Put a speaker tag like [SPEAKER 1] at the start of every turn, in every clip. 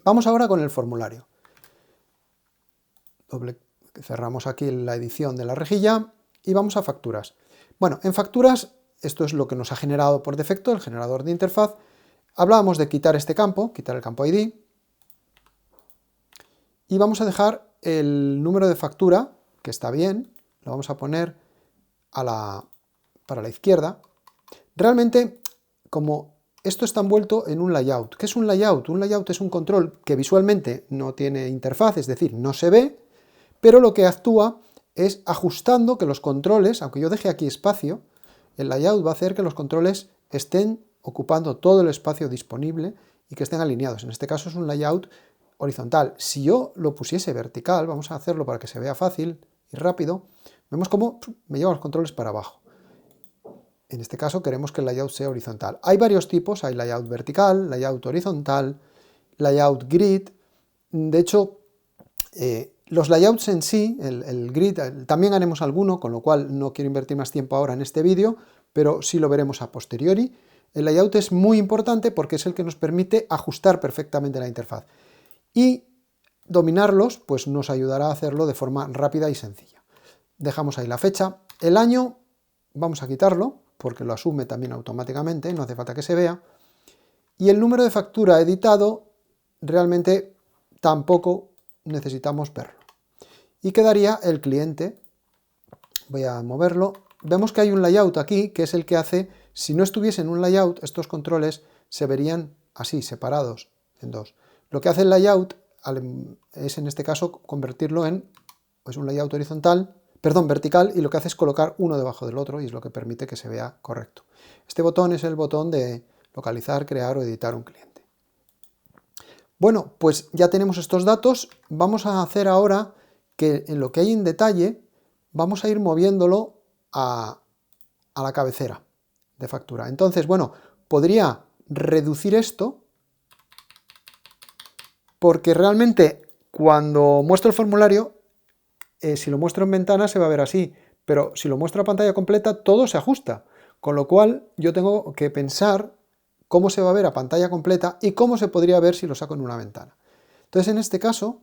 [SPEAKER 1] Vamos ahora con el formulario. Cerramos aquí la edición de la rejilla y vamos a facturas. Bueno, en facturas, esto es lo que nos ha generado por defecto el generador de interfaz. Hablábamos de quitar este campo, quitar el campo ID, y vamos a dejar el número de factura, que está bien, lo vamos a poner para la izquierda. Realmente, como esto está envuelto en un layout. ¿Qué es un layout? Un layout es un control que visualmente no tiene interfaz, es decir, no se ve, pero lo que actúa es ajustando que los controles, aunque yo deje aquí espacio, el layout va a hacer que los controles estén ocupando todo el espacio disponible y que estén alineados. En este caso es un layout horizontal. Si yo lo pusiese vertical, vamos a hacerlo para que se vea fácil y rápido, vemos cómo me llevan los controles para abajo. En este caso queremos que el layout sea horizontal. Hay varios tipos, hay layout vertical, layout horizontal, layout grid. De hecho, los layouts en sí, el grid, también haremos alguno, con lo cual no quiero invertir más tiempo ahora en este vídeo, pero sí lo veremos a posteriori. El layout es muy importante porque es el que nos permite ajustar perfectamente la interfaz. Y dominarlos pues nos ayudará a hacerlo de forma rápida y sencilla. Dejamos ahí la fecha. El año vamos a quitarlo, porque lo asume también automáticamente, no hace falta que se vea. Y el número de factura editado, realmente tampoco necesitamos verlo. Y quedaría el cliente. Voy a moverlo. Vemos que hay un layout aquí, que es el que hace, si no estuviese en un layout, estos controles se verían así, separados en dos. Lo que hace el layout es, en este caso, convertirlo en un layout vertical, y lo que hace es colocar uno debajo del otro, y es lo que permite que se vea correcto. Este botón es el botón de localizar, crear o editar un cliente. Bueno, pues ya tenemos estos datos. Vamos a hacer ahora que en lo que hay en detalle, vamos a ir moviéndolo a la cabecera de factura. Entonces, bueno, podría reducir esto, porque realmente cuando muestro el formulario, si lo muestro en ventana se va a ver así, pero si lo muestro a pantalla completa todo se ajusta, con lo cual yo tengo que pensar cómo se va a ver a pantalla completa y cómo se podría ver si lo saco en una ventana. Entonces en este caso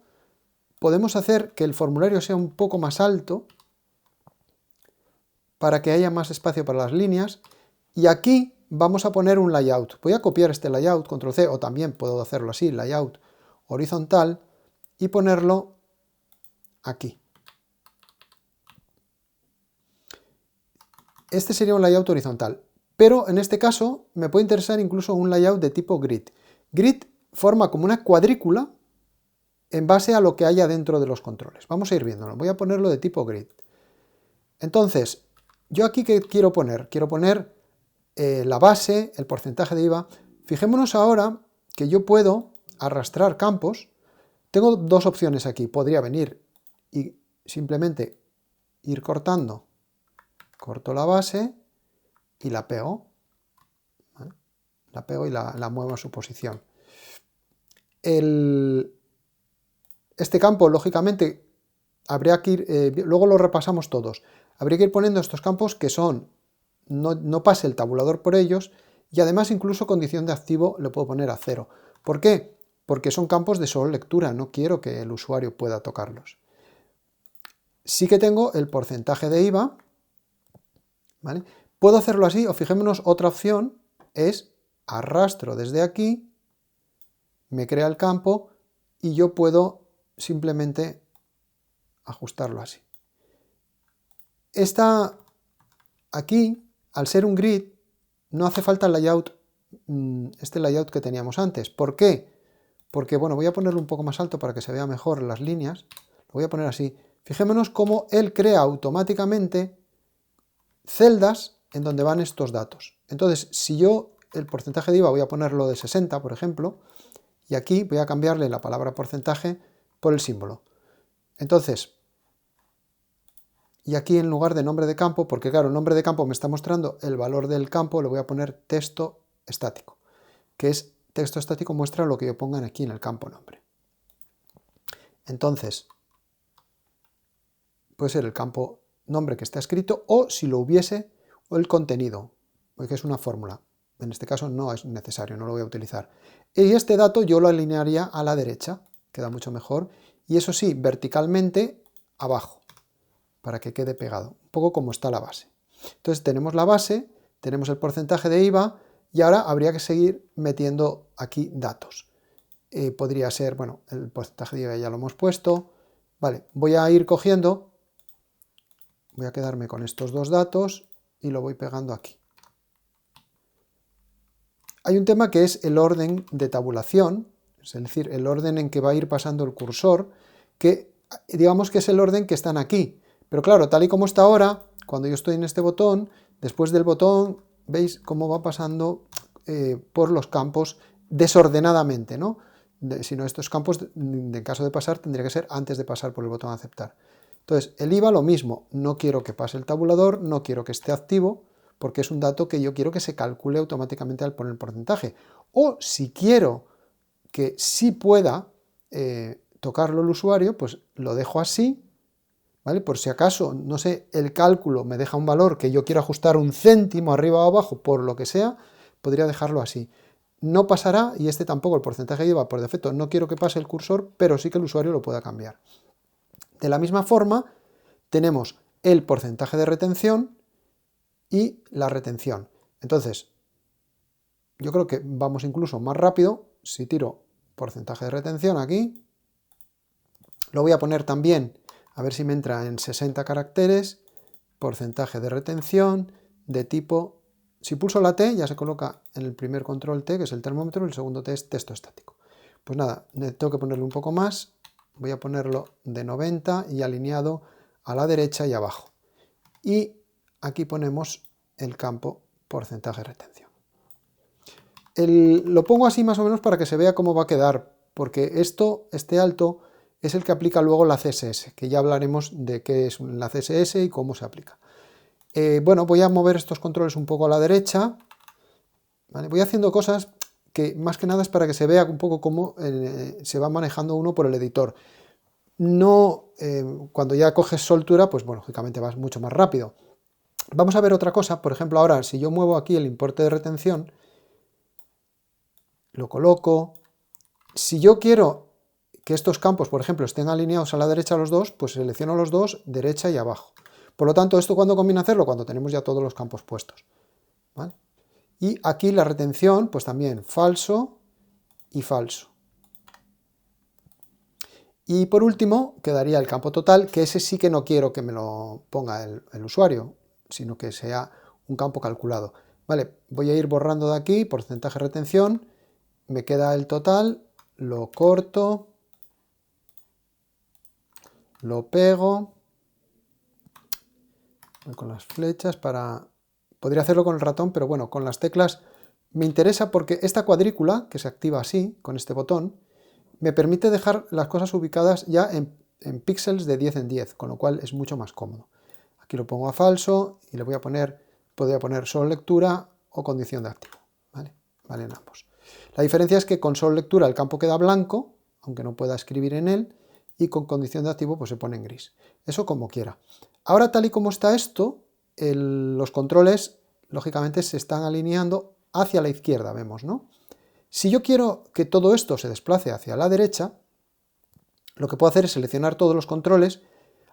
[SPEAKER 1] podemos hacer que el formulario sea un poco más alto para que haya más espacio para las líneas, y aquí vamos a poner un layout. Voy a copiar este layout, control C, o también puedo hacerlo así, layout horizontal, y ponerlo aquí. Este sería un layout horizontal, pero en este caso me puede interesar incluso un layout de tipo grid. Grid forma como una cuadrícula en base a lo que haya dentro de los controles. Vamos a ir viéndolo. Voy a ponerlo de tipo grid. Entonces, ¿yo aquí qué quiero poner? Quiero poner la base, el porcentaje de IVA. Fijémonos ahora que yo puedo arrastrar campos. Tengo dos opciones aquí. Podría venir y simplemente ir cortando. Corto la base y la pego. ¿Vale? La pego y la muevo a su posición. Este campo, lógicamente, habría que ir, luego lo repasamos todos, habría que ir poniendo estos campos que son, no pase el tabulador por ellos, y además incluso condición de activo le puedo poner a 0. ¿Por qué? Porque son campos de solo lectura, no quiero que el usuario pueda tocarlos. Sí que tengo el porcentaje de IVA, ¿vale? Puedo hacerlo así, o fijémonos, otra opción es arrastro desde aquí, me crea el campo y yo puedo simplemente ajustarlo así. Aquí, al ser un grid, no hace falta el layout, este layout que teníamos antes. ¿Por qué? Porque, bueno, voy a ponerlo un poco más alto para que se vea mejor las líneas. Lo voy a poner así. Fijémonos cómo él crea automáticamente celdas en donde van estos datos. Entonces, si yo el porcentaje de IVA voy a ponerlo de 60, por ejemplo, y aquí voy a cambiarle la palabra porcentaje por el símbolo. Entonces, y aquí en lugar de nombre de campo, porque claro, el nombre de campo me está mostrando el valor del campo, le voy a poner texto estático, que es texto estático muestra lo que yo ponga aquí en el campo nombre. Entonces, puede ser el campo nombre que está escrito, o si lo hubiese, o el contenido, porque es una fórmula. En este caso no es necesario, no lo voy a utilizar. Y este dato yo lo alinearía a la derecha, queda mucho mejor. Y eso sí, verticalmente abajo, para que quede pegado, un poco como está la base. Entonces tenemos la base, tenemos el porcentaje de IVA y ahora habría que seguir metiendo aquí datos. Podría ser, bueno, el porcentaje de IVA ya lo hemos puesto. Vale, voy a ir cogiendo, voy a quedarme con estos dos datos y lo voy pegando aquí. Hay un tema que es el orden de tabulación, es decir, el orden en que va a ir pasando el cursor, que digamos que es el orden que están aquí. Pero claro, tal y como está ahora, cuando yo estoy en este botón, después del botón, veis cómo va pasando por los campos desordenadamente, ¿no? Si no, estos campos, en caso de pasar, tendría que ser antes de pasar por el botón aceptar. Entonces, el IVA lo mismo, no quiero que pase el tabulador, no quiero que esté activo, porque es un dato que yo quiero que se calcule automáticamente al poner el porcentaje. O si quiero que sí pueda tocarlo el usuario, pues lo dejo así, ¿vale? Por si acaso, no sé, el cálculo me deja un valor que yo quiero ajustar un céntimo arriba o abajo, por lo que sea, podría dejarlo así. No pasará, y este tampoco, el porcentaje de IVA por defecto, no quiero que pase el cursor, pero sí que el usuario lo pueda cambiar. De la misma forma, tenemos el porcentaje de retención y la retención. Entonces, yo creo que vamos incluso más rápido. Si tiro porcentaje de retención aquí, lo voy a poner también, a ver si me entra en 60 caracteres, porcentaje de retención de tipo, si pulso la T ya se coloca en el primer control T, que es el termómetro, y el segundo T es texto estático. Pues nada, tengo que ponerle un poco más, voy a ponerlo de 90 y alineado a la derecha y abajo. Y aquí ponemos el campo porcentaje de retención. Lo pongo así más o menos para que se vea cómo va a quedar, porque este alto es el que aplica luego la CSS, que ya hablaremos de qué es la CSS y cómo se aplica. Bueno, voy a mover estos controles un poco a la derecha, ¿vale? Voy haciendo cosas que más que nada es para que se vea un poco cómo se va manejando uno por el editor. No, cuando ya coges soltura, pues bueno, lógicamente vas mucho más rápido. Vamos a ver otra cosa, por ejemplo, ahora si yo muevo aquí el importe de retención, lo coloco. Si yo quiero que estos campos, por ejemplo, estén alineados a la derecha los dos, pues selecciono los dos, derecha y abajo. Por lo tanto, ¿esto cuándo conviene hacerlo? Cuando tenemos ya todos los campos puestos, ¿vale? Y aquí la retención, pues también falso y falso. Y por último, quedaría el campo total, que ese sí que no quiero que me lo ponga el usuario, sino que sea un campo calculado. Vale, voy a ir borrando de aquí, porcentaje de retención, me queda el total, lo corto, lo pego, voy con las flechas para... Podría hacerlo con el ratón, pero bueno, con las teclas me interesa porque esta cuadrícula, que se activa así, con este botón, me permite dejar las cosas ubicadas ya en píxeles de 10 en 10, con lo cual es mucho más cómodo. Aquí lo pongo a falso y le podría poner solo lectura o condición de activo, ¿vale? Valen ambos. La diferencia es que con solo lectura el campo queda blanco, aunque no pueda escribir en él, y con condición de activo pues se pone en gris. Eso como quiera. Ahora, tal y como está esto, los controles lógicamente se están alineando hacia la izquierda, vemos, ¿no? Si yo quiero que todo esto se desplace hacia la derecha, lo que puedo hacer es seleccionar todos los controles.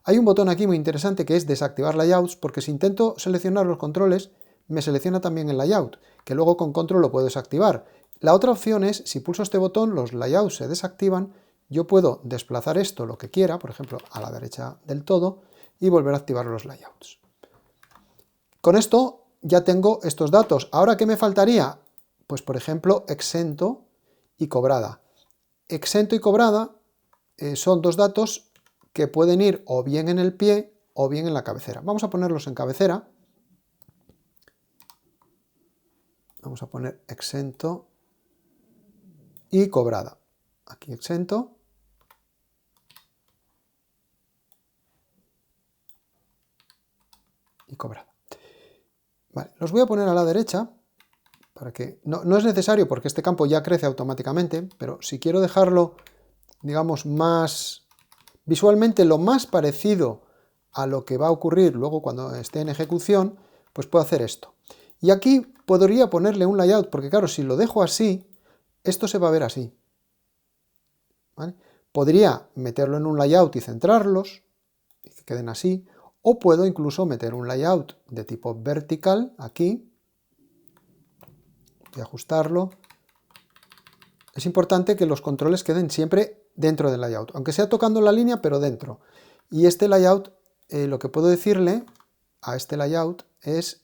[SPEAKER 1] Hay un botón aquí muy interesante que es desactivar layouts, porque si intento seleccionar los controles, me selecciona también el layout, que luego con control lo puedo desactivar. La otra opción es, si pulso este botón, los layouts se desactivan, yo puedo desplazar esto lo que quiera, por ejemplo, a la derecha del todo, y volver a activar los layouts. Con esto ya tengo estos datos. ¿Ahora qué me faltaría? Pues por ejemplo, exento y cobrada. Exento y cobrada son dos datos que pueden ir o bien en el pie o bien en la cabecera. Vamos a ponerlos en cabecera. Vamos a poner exento y cobrada. Aquí exento. Y cobrada. Vale, los voy a poner a la derecha. Para que no es necesario porque este campo ya crece automáticamente, pero si quiero dejarlo, digamos, más visualmente lo más parecido a lo que va a ocurrir luego cuando esté en ejecución, pues puedo hacer esto. Y aquí podría ponerle un layout, porque claro, si lo dejo así, esto se va a ver así. ¿Vale? Podría meterlo en un layout y centrarlos, y que queden así, o puedo incluso meter un layout de tipo vertical, aquí, y ajustarlo. Es importante que los controles queden siempre dentro del layout, aunque sea tocando la línea, pero dentro. Y este layout, lo que puedo decirle a este layout es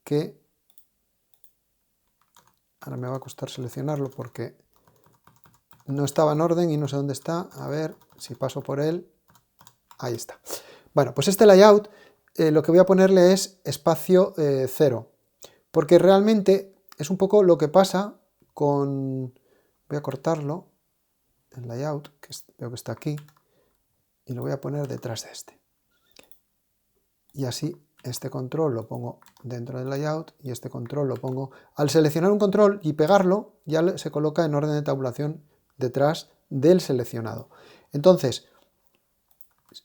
[SPEAKER 1] que... Ahora me va a costar seleccionarlo porque no estaba en orden y no sé dónde está. A ver si paso por él. Ahí está. Bueno, pues este layout lo que voy a ponerle es espacio 0. Porque realmente es un poco lo que pasa con... Voy a cortarlo, el layout, que veo que está aquí, y lo voy a poner detrás de este. Y así este control lo pongo dentro del layout y este control lo pongo... Al seleccionar un control y pegarlo, ya se coloca en orden de tabulación detrás del seleccionado. Entonces,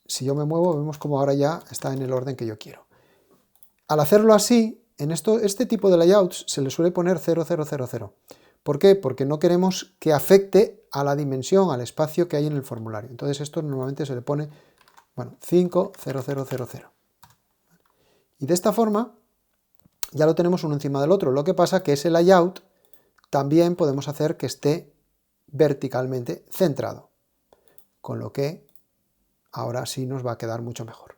[SPEAKER 1] si yo me muevo, vemos como ahora ya está en el orden que yo quiero. Al hacerlo así, en este tipo de layouts se le suele poner 0000. ¿Por qué? Porque no queremos que afecte a la dimensión, al espacio que hay en el formulario. Entonces esto normalmente se le pone, bueno, 50000. Y de esta forma ya lo tenemos uno encima del otro. Lo que pasa que ese layout también podemos hacer que esté verticalmente centrado. Con lo que ahora sí nos va a quedar mucho mejor.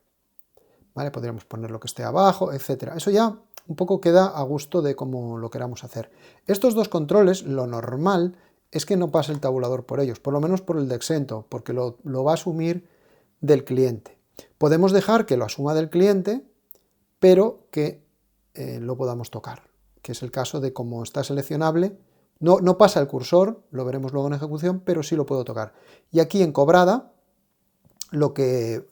[SPEAKER 1] ¿Vale? Podríamos poner lo que esté abajo, etc. Eso ya un poco queda a gusto de cómo lo queramos hacer. Estos dos controles, lo normal es que no pase el tabulador por ellos, por lo menos por el de exento, porque lo va a asumir del cliente. Podemos dejar que lo asuma del cliente, pero que lo podamos tocar, que es el caso de cómo está seleccionable. No pasa el cursor, lo veremos luego en ejecución, pero sí lo puedo tocar. Y aquí en cobrada, lo que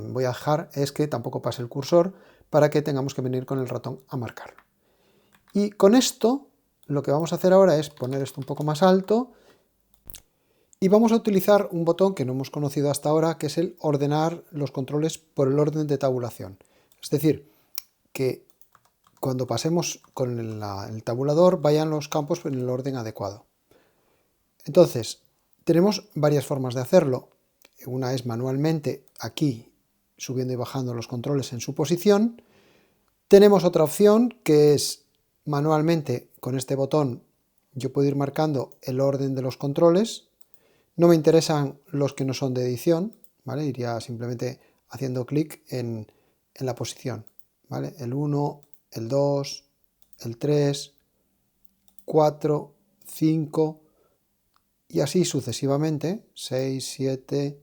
[SPEAKER 1] voy a dejar es que tampoco pase el cursor para que tengamos que venir con el ratón a marcarlo. Y con esto lo que vamos a hacer ahora es poner esto un poco más alto y vamos a utilizar un botón que no hemos conocido hasta ahora, que es el ordenar los controles por el orden de tabulación. Es decir, que cuando pasemos con el tabulador vayan los campos en el orden adecuado. Entonces, tenemos varias formas de hacerlo. Una es manualmente aquí, subiendo y bajando los controles en su posición. Tenemos otra opción que es manualmente, con este botón, yo puedo ir marcando el orden de los controles. No me interesan los que no son de edición, ¿vale? Iría simplemente haciendo clic en la posición, ¿vale? El 1, el 2, el 3, 4, 5 y así sucesivamente, 6, 7,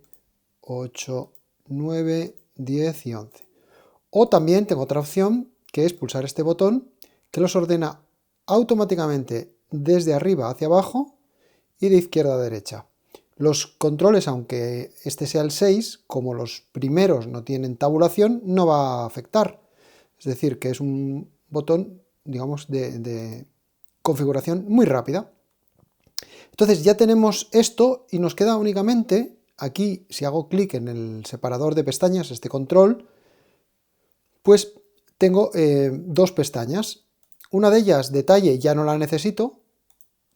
[SPEAKER 1] 8, 9, 10 y 11. O también tengo otra opción que es pulsar este botón que los ordena automáticamente desde arriba hacia abajo y de izquierda a derecha. Los controles, aunque este sea el 6, como los primeros no tienen tabulación, no va a afectar. Es decir, que es un botón, digamos, de configuración muy rápida. Entonces ya tenemos esto y nos queda únicamente, aquí si hago clic en el separador de pestañas, este control, pues tengo dos pestañas. Una de ellas, detalle, ya no la necesito,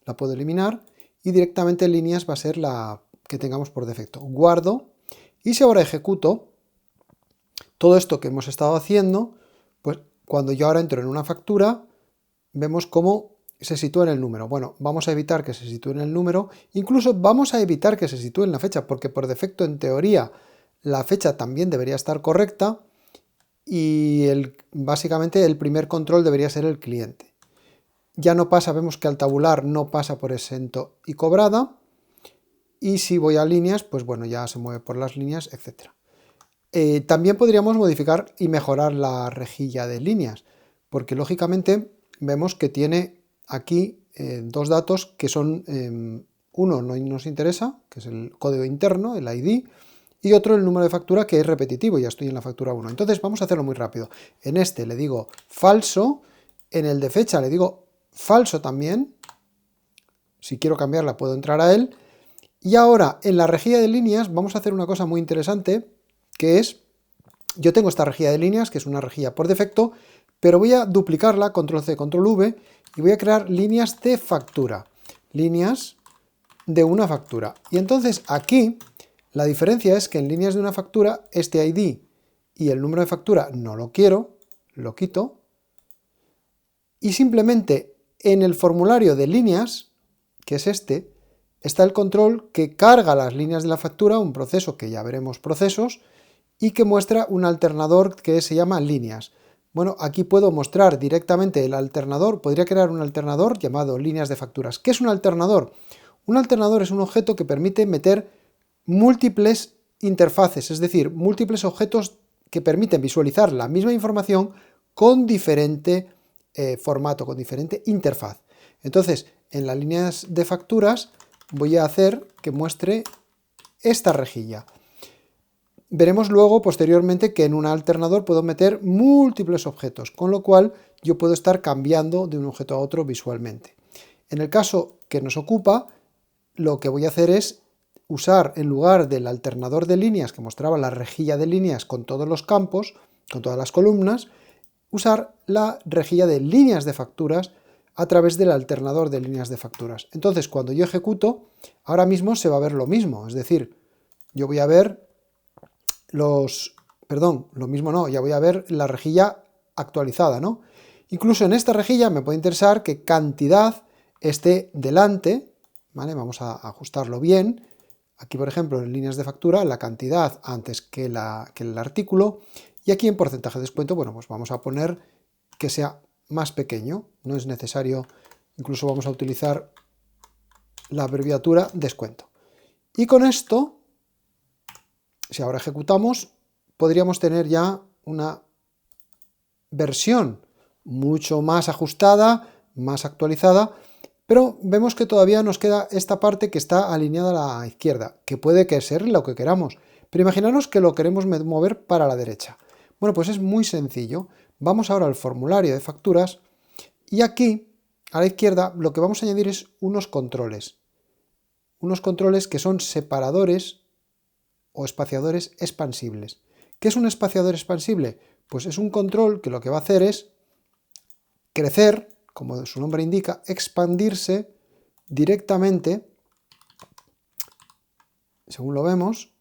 [SPEAKER 1] la puedo eliminar, y directamente líneas va a ser la que tengamos por defecto. Guardo, y si ahora ejecuto, todo esto que hemos estado haciendo, pues cuando yo ahora entro en una factura, vemos cómo se sitúa en el número. Bueno, vamos a evitar que se sitúe en el número, incluso vamos a evitar que se sitúe en la fecha, porque por defecto, en teoría, la fecha también debería estar correcta, y básicamente el primer control debería ser el cliente. Ya no pasa, vemos que al tabular no pasa por exento y cobrada, y si voy a líneas, pues bueno, ya se mueve por las líneas, etc. También podríamos modificar y mejorar la rejilla de líneas, porque lógicamente vemos que tiene aquí dos datos que son, uno no nos interesa, que es el código interno, el ID, y otro el número de factura, que es repetitivo, ya estoy en la factura 1. Entonces vamos a hacerlo muy rápido. En este le digo falso, en el de fecha le digo falso también, si quiero cambiarla puedo entrar a él, y ahora en la rejilla de líneas vamos a hacer una cosa muy interesante, que es, yo tengo esta rejilla de líneas, que es una rejilla por defecto, pero voy a duplicarla, control C, control V, y voy a crear líneas de factura, líneas de una factura. Y entonces aquí la diferencia es que en líneas de una factura este ID y el número de factura no lo quiero, lo quito, y simplemente en el formulario de líneas, que es este, está el control que carga las líneas de la factura, un proceso que ya veremos procesos, y que muestra un alternador que se llama líneas. Bueno, aquí puedo mostrar directamente el alternador, podría crear un alternador llamado líneas de facturas. ¿Qué es un alternador? Un alternador es un objeto que permite meter múltiples interfaces, es decir, múltiples objetos que permiten visualizar la misma información con diferente formato, con diferente interfaz. Entonces, en las líneas de facturas voy a hacer que muestre esta rejilla. Veremos luego, posteriormente, que en un alternador puedo meter múltiples objetos, con lo cual yo puedo estar cambiando de un objeto a otro visualmente. En el caso que nos ocupa, lo que voy a hacer es usar, en lugar del alternador de líneas que mostraba la rejilla de líneas con todos los campos, con todas las columnas, usar la rejilla de líneas de facturas a través del alternador de líneas de facturas. Entonces, cuando yo ejecuto, ahora mismo se va a ver lo mismo, es decir, yo voy a ver ya voy a ver la rejilla actualizada, ¿no? Incluso en esta rejilla me puede interesar que cantidad esté delante, ¿vale? Vamos a ajustarlo bien. Aquí, por ejemplo, en líneas de factura, la cantidad antes que el artículo, y aquí en porcentaje de descuento, bueno, pues vamos a poner que sea más pequeño, no es necesario, incluso vamos a utilizar la abreviatura descuento. Y con esto, si ahora ejecutamos, podríamos tener ya una versión mucho más ajustada, más actualizada, pero vemos que todavía nos queda esta parte que está alineada a la izquierda, que puede ser lo que queramos, pero imaginaros que lo queremos mover para la derecha. Bueno, pues es muy sencillo. Vamos ahora al formulario de facturas y aquí, a la izquierda, lo que vamos a añadir es unos controles que son separadores o espaciadores expansibles. ¿Qué es un espaciador expansible? Pues es un control que lo que va a hacer es crecer, como su nombre indica, expandirse directamente, según lo vemos.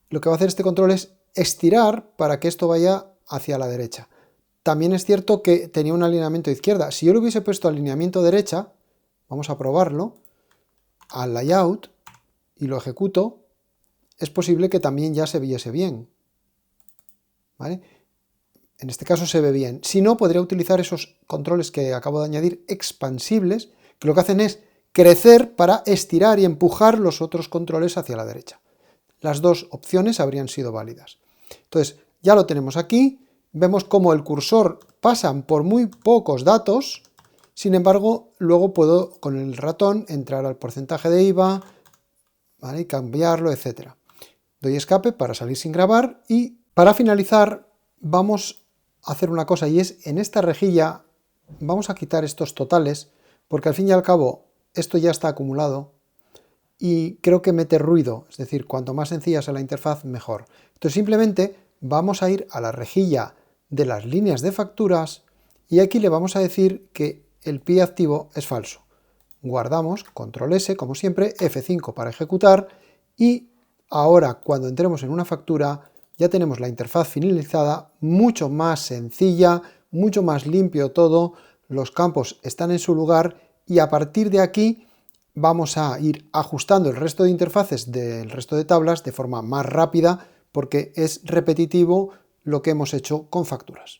[SPEAKER 1] Lo que va a hacer este control es estirar para que esto vaya hacia la derecha. También es cierto que tenía un alineamiento izquierda. Si yo le hubiese puesto alineamiento derecha, vamos a probarlo, al layout, y lo ejecuto, es posible que también ya se viese bien, ¿vale? En este caso se ve bien. Si no, podría utilizar esos controles que acabo de añadir, expansibles, que lo que hacen es crecer para estirar y empujar los otros controles hacia la derecha. Las dos opciones habrían sido válidas. Entonces, ya lo tenemos aquí. Vemos cómo el cursor pasan por muy pocos datos. Sin embargo, luego puedo con el ratón entrar al porcentaje de IVA, ¿vale? Y cambiarlo, etc. Doy escape para salir sin grabar y para finalizar vamos a hacer una cosa, y es en esta rejilla vamos a quitar estos totales porque al fin y al cabo esto ya está acumulado y creo que mete ruido, es decir, cuanto más sencilla sea la interfaz mejor. Entonces simplemente vamos a ir a la rejilla de las líneas de facturas y aquí le vamos a decir que el pie activo es falso. Guardamos, control S como siempre, F5 para ejecutar y ahora cuando entremos en una factura ya tenemos la interfaz finalizada, mucho más sencilla, mucho más limpio todo, los campos están en su lugar y a partir de aquí vamos a ir ajustando el resto de interfaces del resto de tablas de forma más rápida porque es repetitivo lo que hemos hecho con facturas.